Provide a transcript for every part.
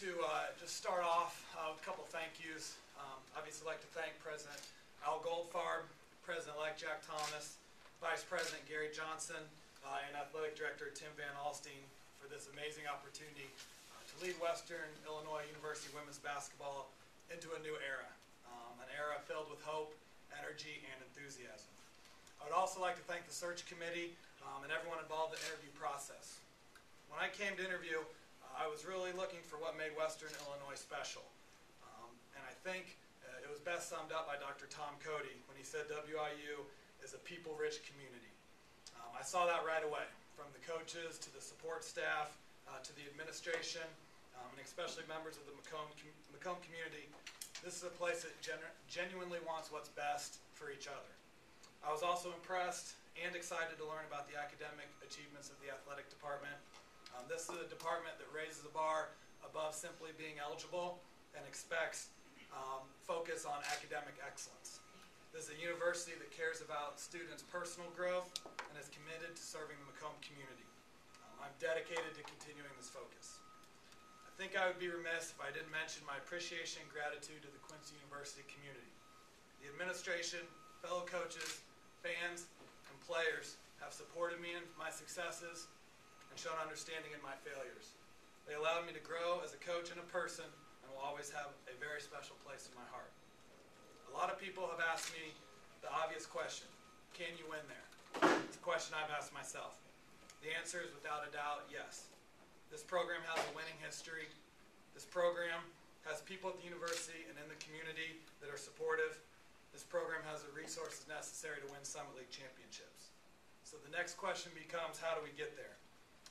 to just start off with a couple thank yous. Obviously, I'd like to thank President Al Goldfarb, President-elect Jack Thomas, Vice President Gary Johnson, and Athletic Director Tim Van Alstine for this amazing opportunity to lead Western Illinois University women's basketball into a new era, an era filled with hope, energy, and enthusiasm. I would also like to thank the search committee and everyone involved in the interview process. When I came to interview, I was really looking for what made Western Illinois special. And I think it was best summed up by Dr. Tom Cody when he said WIU is a people-rich community. I saw that right away, from the coaches to the support staff to the administration, and especially members of the Macomb community. This is a place that genuinely wants what's best for each other. I was also impressed and excited to learn about the academic achievements of the athletic department. This is a department that raises the bar above simply being eligible and expects focus on academic excellence. This is a university that cares about students' personal growth and is committed to serving the Macomb community. I'm dedicated to continuing this focus. I think I would be remiss if I didn't mention my appreciation and gratitude to the Quincy University community. The administration, fellow coaches, fans, and players have supported me in my successes and shown understanding in my failures. They allowed me to grow as a coach and a person and will always have a very special place in my heart. A lot of people have asked me the obvious question, can you win there? It's a question I've asked myself. The answer is without a doubt, yes. This program has a winning history. This program has people at the university and in the community that are supportive. This program has the resources necessary to win Summit League championships. So the next question becomes, how do we get there?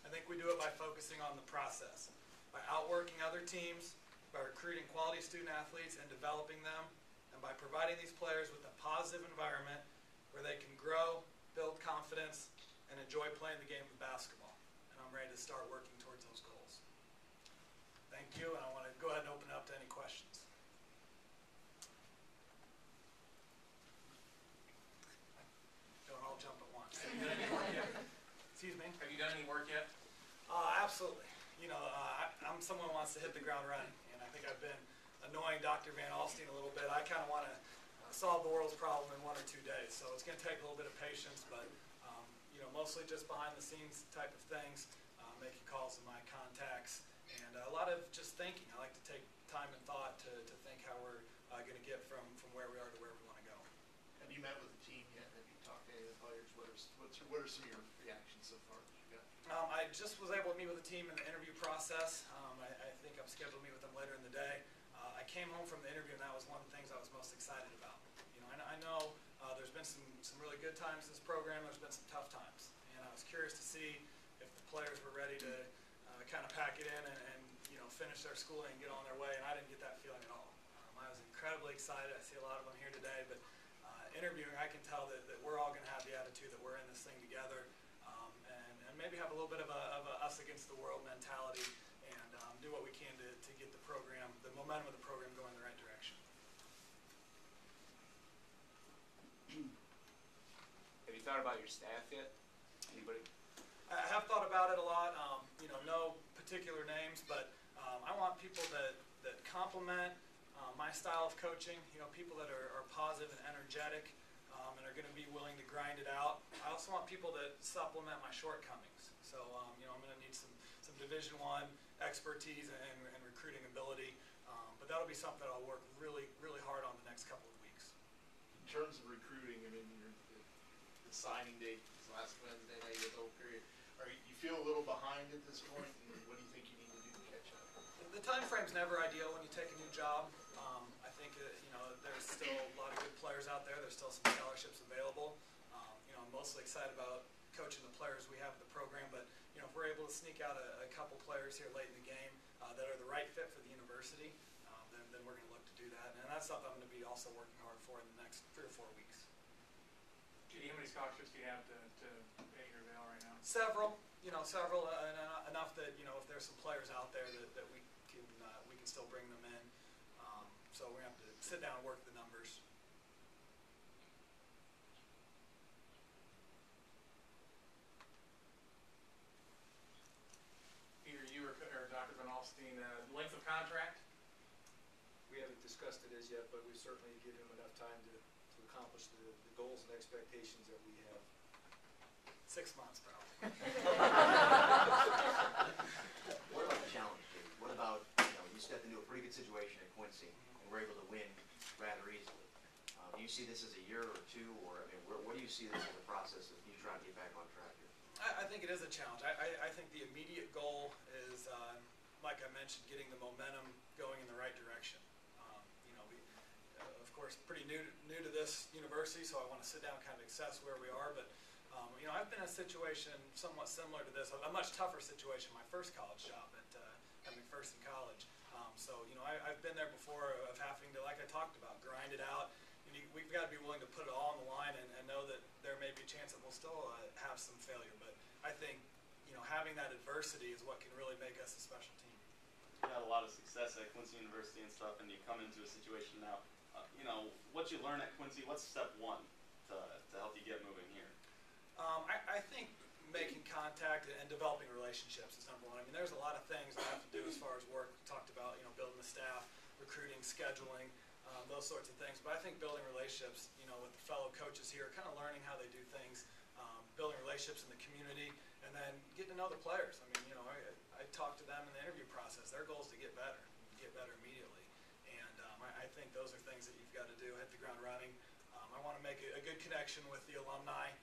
I think we do it by focusing on the process, by outworking other teams, by recruiting quality student athletes and developing them, and by providing these players with a positive environment where they can grow, build confidence, and enjoy playing the game of basketball. And I'm ready to start working towards those goals. Thank you, and I want to go ahead and open it up to any questions. Don't all jump at once. Have you done any work yet? Excuse me? Have you done any work yet? Absolutely. You know, I'm someone who wants to hit the ground running, and I think I've been annoying Dr. Van Alstine a little bit. I kind of want to solve the world's problem in 1 or 2 days, so it's going to take a little bit of patience, but you know, mostly just behind the scenes type of things, making calls to my contacts, and a lot of just thinking. I like to take time and thought to think how we're going to get from where we are to where we want to go. Have you met with the team yet? Have you talked to any of the players? What are some of your reactions so far that you got? I just was able to meet with the team in the interview process. I think I'm scheduled to meet with them later in the day. I came home from the interview, and that was one of the things I was most excited about. You know, I know there's been some really good times in this program. There's been some tough times, and I was curious to see if the players were ready to kind of pack it in and you know, finish their schooling and get on their way. And I didn't get that feeling at all. I was incredibly excited. I see a lot of them here today, but interviewing, I can tell that we're all going to have the attitude that we're in this thing together, and maybe have a little bit of a us against the world mentality, and do what we can to get the program, the momentum of the program, going in the right direction. Have you thought about your staff yet? Anybody? I have thought about it a lot. You know, no particular names, but I want people that complement my style of coaching. You know, people that are positive and energetic, and are going to be willing to grind it out. I also want people that supplement my shortcomings. So, you know, I'm going to need some Division I expertise and recruiting ability, but that'll be something that I'll work really, really hard on the next couple of weeks. In terms of recruiting, I mean, the signing date is last Wednesday. Now you get the whole period. You feel a little behind at this point? And what do you think you need to do to catch up? The time frame's never ideal when you take a new job. I think you know, there's still a lot of good players out there. There's still some scholarships available. You know, I'm mostly excited about coaching the players we have in the program, but you know, if we're able to sneak out a couple players here late in the game that are the right fit for the university, then we're going to look to do that. And that's something I'm going to be also working hard for in the next 3 or 4 weeks. Judy, how many scholarships do you have to pay your bill right now? Several, you know, enough that, you know, if there's some players out there that we can still bring them in. So we have to sit down and work the numbers. Either you or Dr. Van Alstein, length of contract? We haven't discussed it as yet, but we certainly give him enough time to accomplish the goals and expectations that we have. 6 months, probably. What about the challenge, Jake? What about, you stepped into a pretty good situation at Quincy and were able to win rather easily. Do you see this as a year or two, or, what do you see this as a process of you trying to get back on track here? I think it is a challenge. I think the immediate goal is, like I mentioned, getting the momentum going in the right direction. We, of course, pretty new to this university, so I want to sit down and kind of assess where we are. But I've been in a situation somewhat similar to this, a much tougher situation. My first college job at McPherson College. I've been there before of having to, like I talked about, grind it out. We've got to be willing to put it all on the line and know that there may be a chance that we'll still have some failure. But I think, having that adversity is what can really make us a special team. You had a lot of success at Quincy University and stuff, and you come into a situation now. What you learn at Quincy, what's step one to help you get moving here? I think making contact and developing relationships is number one. There's a lot of things I have to do as far as work. We talked about, building the staff, recruiting, scheduling, those sorts of things. But I think building relationships, with the fellow coaches here, kind of learning how they do things, building relationships in the community, and then getting to know the players. I talk to them in the interview process. Their goal is to get better immediately. And I think those are things that you've got to do, hit the ground running. I want to make a good connection with the alumni.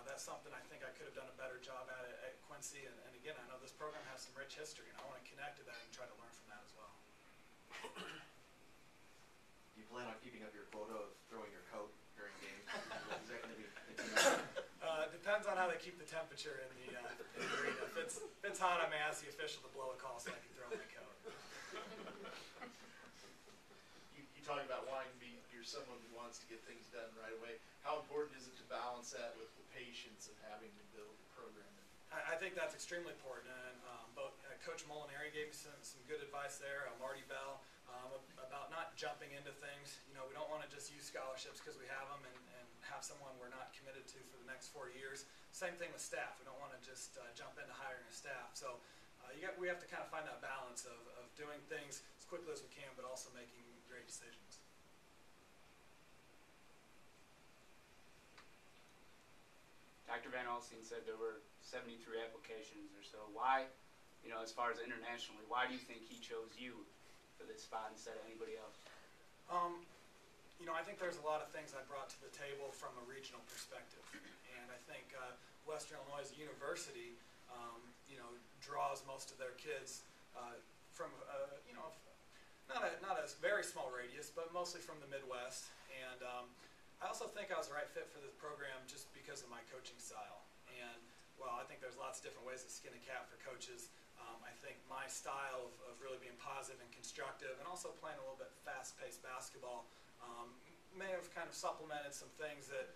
That's something I think I could have done a better job at Quincy. And again, I know this program has some rich history, and I want to connect to that and try to learn from that as well. Do you plan on keeping up your quota of throwing your coat during games? Is that going to be? Depends on how they keep the temperature in the arena. If it's hot, I may ask the official to blow a call so I can throw my coat. You talk about wanting to be, you're someone who wants to get things done right away. How important is it to balance that with the patience of having to build a program? I think that's extremely important. And both Coach Molinari gave me some good advice there. Marty Bell about not jumping into things. We don't want to just use scholarships because we have them and have someone we're not committed to for the next 4 years. Same thing with staff. We don't want to just jump into hiring a staff. So we have to kind of find that balance of doing things as quickly as we can, but also making great decisions. Dr. Van Alstein said there were 73 applications or so. Why, as far as internationally, why do you think he chose you for this spot instead of anybody else? I think there's a lot of things I brought to the table from a regional perspective. And I think Western Illinois as a university, draws most of their kids from, not a very small radius, but mostly from the Midwest. And I also think I was the right fit for this program just because of my coaching style. And I think there's lots of different ways to skin a cat for coaches. I think my style of really being positive and constructive and also playing a little bit fast-paced basketball may have kind of supplemented some things that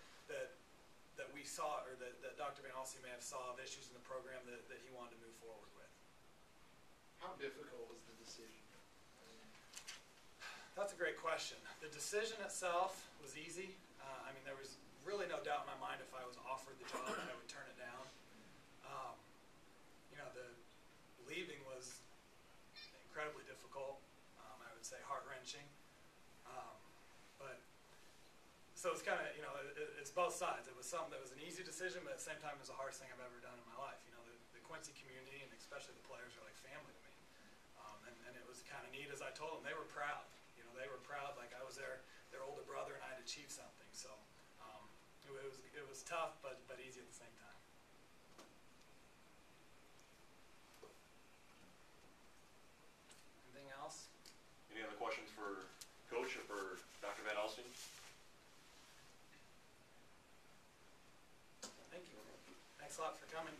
we saw, or that Dr. Van Alstein may have saw of issues in the program that he wanted to move forward with. How difficult was the decision? That's a great question. The decision itself was easy. There was really no doubt in my mind if I was offered the job that I would turn it down. The leaving was incredibly difficult. I would say heart-wrenching. So it's kind of, it's both sides. It was something that was an easy decision, but at the same time it was the hardest thing I've ever done in my life. The Quincy community and especially the players are like family to me. And it was kind of neat, as I told them, they were proud. They were proud like I was their older brother and I had achieved something. So it was tough, but easy at the same time. Anything else? Any other questions for Coach or for Dr. Van Alstein? Thank you. Thanks a lot for coming.